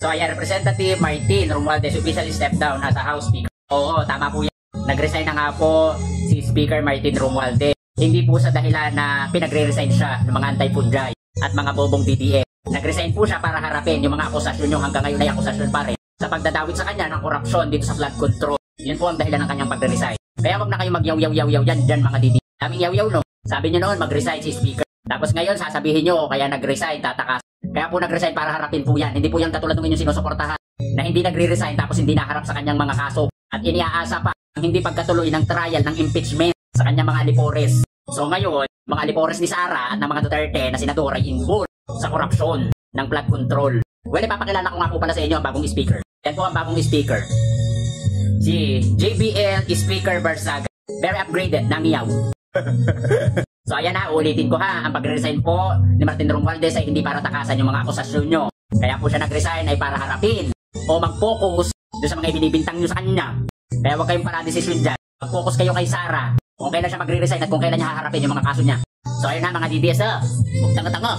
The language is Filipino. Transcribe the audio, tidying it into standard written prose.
So ayan, Representative Martin Romualdez officially stepped down as a House Speaker. Oo, tama po yan. Nag-resign na nga po si Speaker Martin Romualdez. Hindi po sa dahilan na pinagre-resign siya ng mga anti-punjay at mga bobong DDS. Nag-resign po siya para harapin yung mga akusasyon yung hanggang ngayon ay akusasyon pa rin sa pagdadawit sa kanya ng korupsyon dito sa flood control. Yun po ang dahilan ng kanyang pagre-resign. Kaya wag na kayo mag-yaw-yaw-yaw dyan mga DDS. Daming yaw-yaw no. Sabi niyo noon mag-resign si Speaker. Tapos ngayon sasabihin niyo kaya nag-resign, tatakas. Kaya po nag-resign para harapin po yan. Hindi po yung katulad ng inyong sinusuportahan na hindi nagre-resign tapos hindi naharap sa kanyang mga kaso. At iniaasa pa ang hindi pagkatuloy ng trial ng impeachment sa kanyang mga alipores. So ngayon, mga alipores ni Sara at ng mga Duterte na senador ay involved sa korupsyon ng flood control. Well, ipapakilala ko nga po pala sa inyo ang bagong speaker. Yan po ang bagong speaker. Si JBL Speaker Barsaga. Very upgraded, nangiyaw. So ayan na, ulitin ko ha, ang pagre-resign po ni Martin Romualdez ay hindi para takasan yung mga akusasyon nyo. Kaya po siya nag-resign ay para harapin o mag-focus doon sa mga ibinibintang nyo sa kanya. Kaya huwag kayong paradesisyon dyan. Mag-focus kayo kay Sara kung kailan siya magre-resign at kung kailan niya haharapin yung mga kaso niya. So ayun na mga DDS, huwag tanga-tanga.